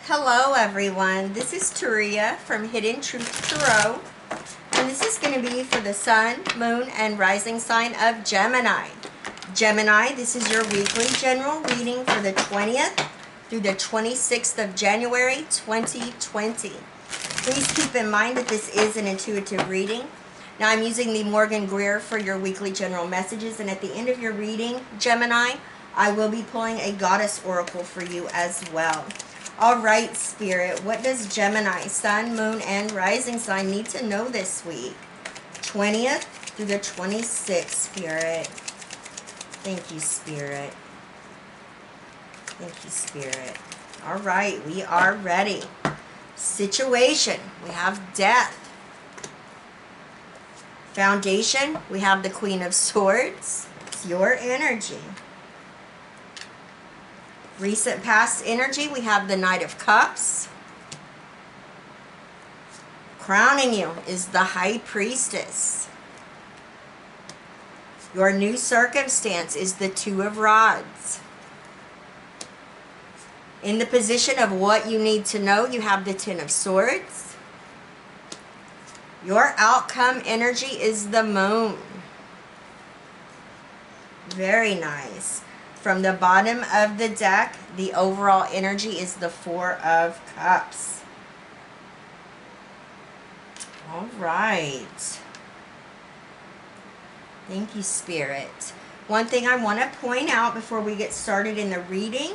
Hello everyone, this is Taria from Hidden Truth Tarot, and this is going to be for the Sun, Moon, and Rising sign of Gemini. Gemini, this is your weekly general reading for the 20th through the 26th of January 2020. Please keep in mind that this is an intuitive reading. Now I'm using the Morgan Greer for your weekly general messages, and at the end of your reading, Gemini, I will be pulling a goddess oracle for you as well. All right, Spirit, what does Gemini, Sun, Moon, and Rising sign need to know this week? 20th through the 26th, Spirit. Thank you, Spirit. Thank you, Spirit. All right, we are ready. Situation, we have death. Foundation, we have the Queen of Swords. It's your energy. Recent past energy, we have the Knight of Cups. Crowning you is the High Priestess. Your new circumstance is the Two of Rods. In the position of what you need to know, you have the Ten of Swords. Your outcome energy is the Moon. Very nice. From the bottom of the deck, the overall energy is the Four of Cups. All right. Thank you, Spirit. One thing I want to point out before we get started in the reading,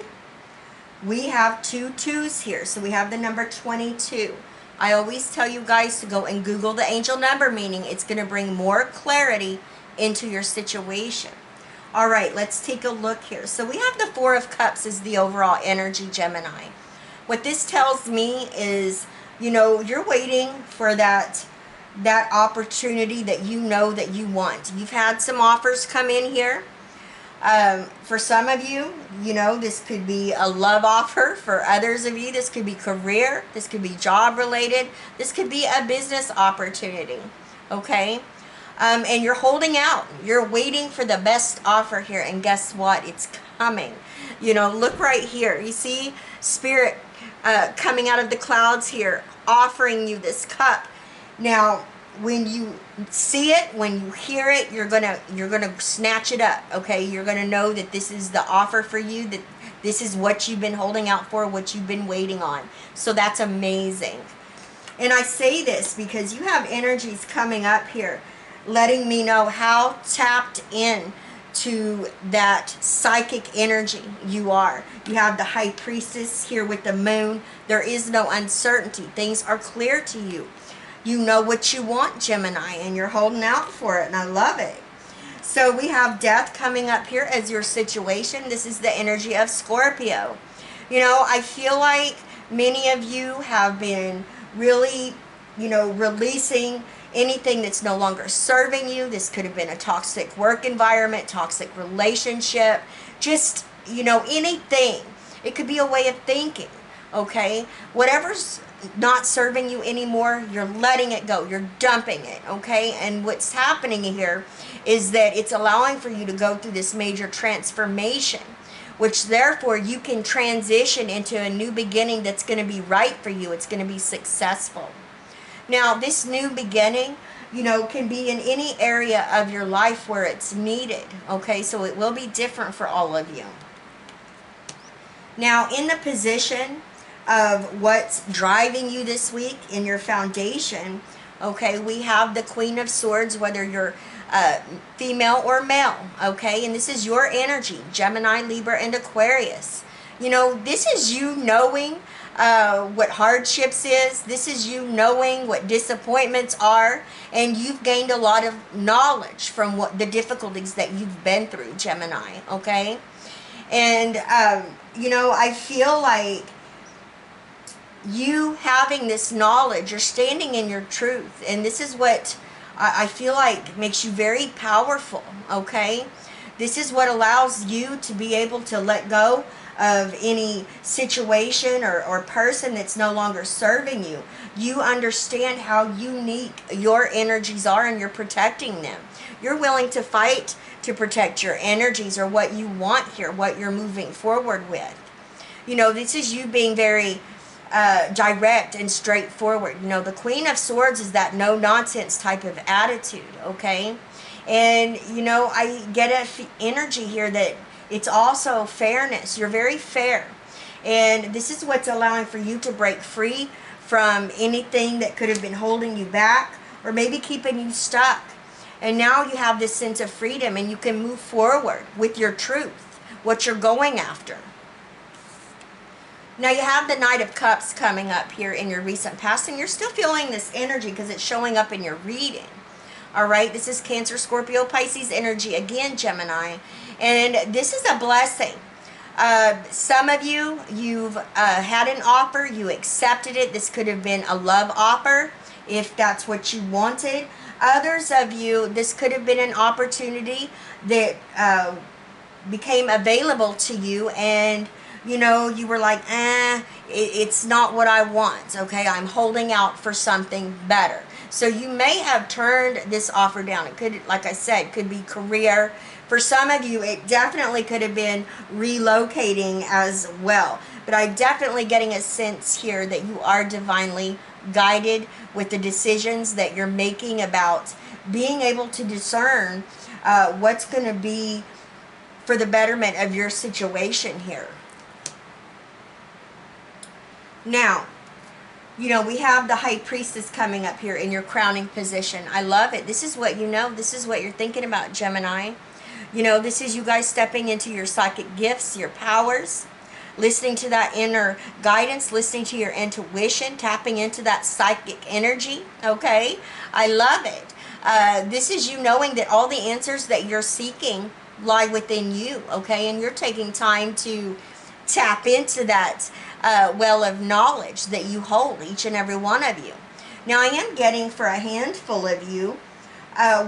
we have two twos here. So we have the number 22. I always tell you guys to go and Google the angel number meaning. It's going to bring more clarity into your situation. All right, let's take a look here. So we have the Four of Cups as the overall energy, Gemini. What this tells me is, you know, you're waiting for that opportunity that you know that you want. You've had some offers come in here. For some of you, you know, this could be a love offer. For others of you, this could be career. This could be job related. This could be a business opportunity, okay? And you're holding out. You're waiting for the best offer here. And guess what? It's coming. You know, look right here. You see Spirit coming out of the clouds here, offering you this cup. Now, when you see it, when you hear it, you're gonna snatch it up. Okay, you're gonna know that this is the offer for you. That this is what you've been holding out for, what you've been waiting on. So that's amazing. And I say this because you have energies coming up here, letting me know how tapped in to that psychic energy you are. You have the High Priestess here with the Moon. There is no uncertainty. Things are clear to you. You know what you want, Gemini, and you're holding out for it, and I love it. So we have death coming up here as your situation. This is the energy of Scorpio. You know, I feel like many of you have been really, you know, releasing anything that's no longer serving you. This could have been a toxic work environment, toxic relationship, just, you know, anything. It could be a way of thinking, okay? Whatever's not serving you anymore, you're letting it go. You're dumping it, okay? And what's happening here is that it's allowing for you to go through this major transformation, which therefore you can transition into a new beginning that's going to be right for you. It's going to be successful. Now, this new beginning, you know, can be in any area of your life where it's needed, okay? So it will be different for all of you. Now, in the position of what's driving you this week in your foundation, okay, we have the Queen of Swords, whether you're female or male, okay? And this is your energy, Gemini, Libra, and Aquarius. You know, this is you knowing what hardships is. This is you knowing what disappointments are, and you've gained a lot of knowledge from what the difficulties that you've been through, Gemini, okay? And you know, I feel like you having this knowledge, you're standing in your truth, and this is what I feel like makes you very powerful, okay? This is what allows you to be able to let go of any situation or person that's no longer serving you. You understand how unique your energies are, and you're protecting them. You're willing to fight to protect your energies or what you want here, what you're moving forward with. You know, this is you being very direct and straightforward. You know, the Queen of Swords is that no nonsense type of attitude, okay? And, you know, I get an energy here that it's also fairness. You're very fair. And this is what's allowing for you to break free from anything that could have been holding you back or maybe keeping you stuck. And now you have this sense of freedom and you can move forward with your truth, what you're going after. Now you have the Knight of Cups coming up here in your recent past, and you're still feeling this energy because it's showing up in your reading. All right, this is Cancer, Scorpio, Pisces energy again, Gemini. And this is a blessing. Some of you, you've had an offer, you accepted it. This could have been a love offer if that's what you wanted. Others of you, this could have been an opportunity that became available to you, and you know, you were like, it's not what I want, okay? I'm holding out for something better. So you may have turned this offer down. It could, like I said, could be career. For some of you, it definitely could have been relocating as well. But I'm definitely getting a sense here that you are divinely guided with the decisions that you're making about being able to discern what's going to be for the betterment of your situation here. Now, you know, we have the High Priestess coming up here in your crowning position. I love it. This is what you know. This is what you're thinking about, Gemini. You know, this is you guys stepping into your psychic gifts, your powers, listening to that inner guidance, listening to your intuition, tapping into that psychic energy, okay? I love it. This is you knowing that all the answers that you're seeking lie within you, okay? And you're taking time to tap into that well of knowledge that you hold, each and every one of you. Now, I am getting for a handful of you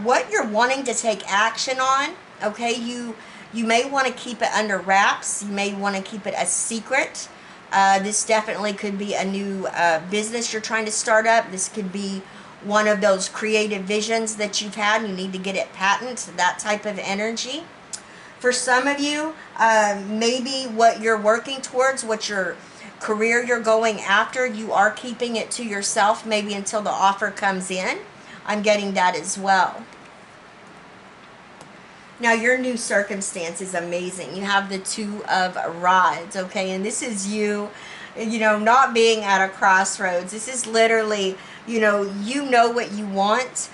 what you're wanting to take action on, okay? You may want to keep it under wraps. You may want to keep it a secret. This definitely could be a new business you're trying to start up. This could be one of those creative visions that you've had. You need to get it patented, that type of energy. For some of you, maybe what you're working towards, what your career you're going after, you are keeping it to yourself, maybe until the offer comes in. I'm getting that as well. Now, your new circumstance is amazing. You have the Two of Rods, okay? And this is you know, not being at a crossroads. This is literally, you know what you want.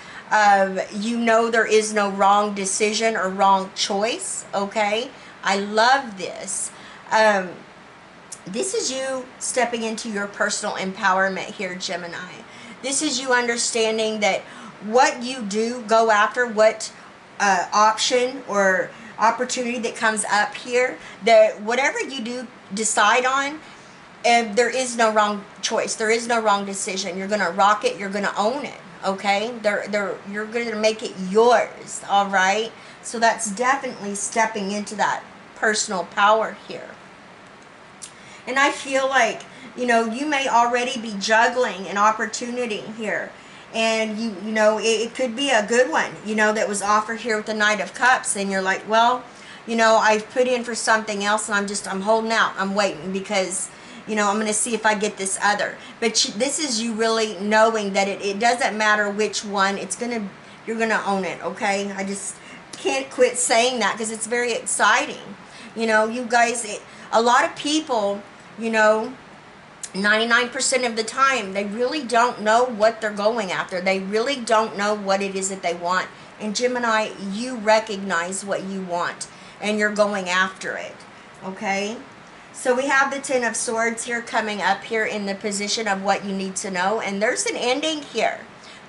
You know there is no wrong decision or wrong choice, okay? I love this. This is you stepping into your personal empowerment here, Gemini. This is you understanding that what you do, go after, what option or opportunity that comes up here, that whatever you do, decide on, and there is no wrong choice. There is no wrong decision. You're going to rock it. You're going to own it, okay? You're going to make it yours, all right? So that's definitely stepping into that personal power here. And I feel like, you know, you may already be juggling an opportunity here. And, you know, it could be a good one, you know, that was offered here with the Knight of Cups. And you're like, well, you know, I've put in for something else and I'm holding out. I'm waiting because, you know, I'm going to see if I get this other. But this is you really knowing that it doesn't matter which one. You're going to own it, okay? I just can't quit saying that because it's very exciting. You know, you guys, a lot of people, you know, 99% of the time, they really don't know what they're going after. They really don't know what it is that they want. And Gemini, you recognize what you want and you're going after it, okay? So we have the Ten of Swords here coming up here in the position of what you need to know. And there's an ending here.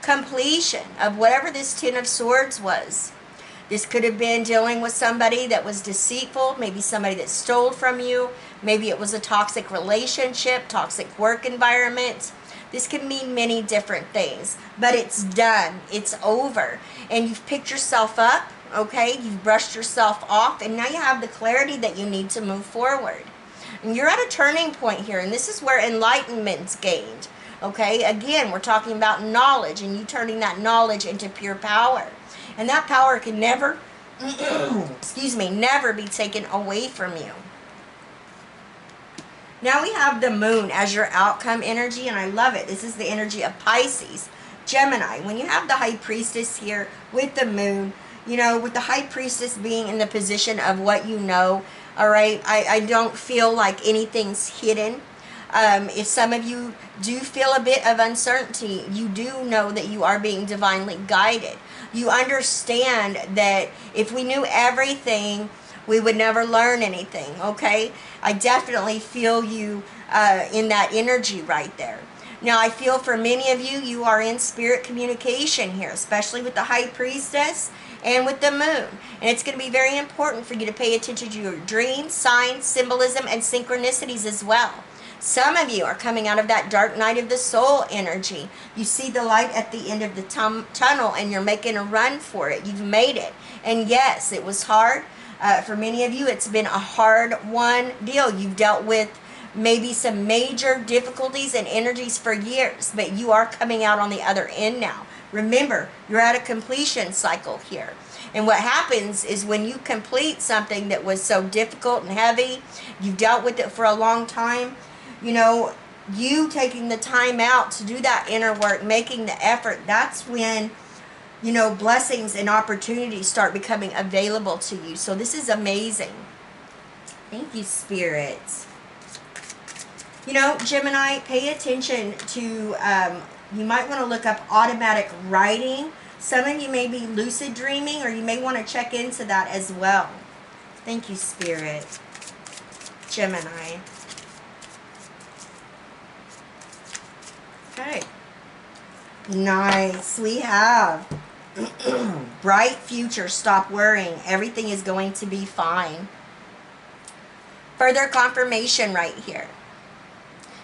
Completion of whatever this Ten of Swords was. This could have been dealing with somebody that was deceitful, maybe somebody that stole from you. Maybe it was a toxic relationship, toxic work environment. This can mean many different things, but it's done. It's over. And you've picked yourself up, okay? You've brushed yourself off, and now you have the clarity that you need to move forward. And you're at a turning point here, and this is where enlightenment's gained, okay? Again, we're talking about knowledge, and you turning that knowledge into pure power. And that power can never, excuse me, never be taken away from you. Now we have the moon as your outcome energy, and I love it. This is the energy of Pisces. Gemini, when you have the high priestess here with the moon, you know, with the high priestess being in the position of what you know, all right, I don't feel like anything's hidden. If some of you do feel a bit of uncertainty, you do know that you are being divinely guided. You understand that if we knew everything, we would never learn anything, okay? I definitely feel you in that energy right there. Now, I feel for many of you, you are in spirit communication here, especially with the high priestess and with the moon. And it's going to be very important for you to pay attention to your dreams, signs, symbolism, and synchronicities as well. Some of you are coming out of that dark night of the soul energy. You see the light at the end of the tunnel and you're making a run for it. You've made it. And yes, it was hard. For many of you, it's been a hard-won deal. You've dealt with maybe some major difficulties and energies for years, but you are coming out on the other end now. Remember, you're at a completion cycle here. And what happens is when you complete something that was so difficult and heavy, you've dealt with it for a long time, you know, you taking the time out to do that inner work, making the effort, that's when, you know, blessings and opportunities start becoming available to you. So this is amazing. Thank you, Spirit. You know, Gemini, pay attention to, you might want to look up automatic writing. Some of you may be lucid dreaming, or you may want to check into that as well. Thank you, Spirit. Gemini. Okay. Nice. We have bright future. Stop worrying. Everything is going to be fine. Further confirmation right here.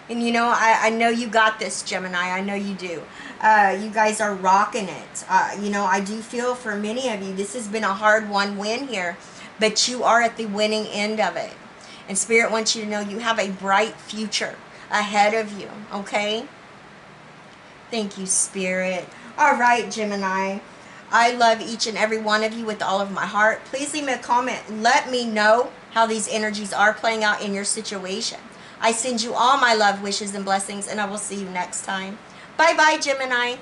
And you know, I know you got this, Gemini. I know you do. You guys are rocking it. You know, I do feel for many of you, this has been a hard-won win here, but you are at the winning end of it. And Spirit wants you to know you have a bright future ahead of you, okay? Thank you, Spirit. All right, Gemini. I love each and every one of you with all of my heart. Please leave me a comment. Let me know how these energies are playing out in your situation. I send you all my love, wishes, and blessings, and I will see you next time. Bye-bye, Gemini.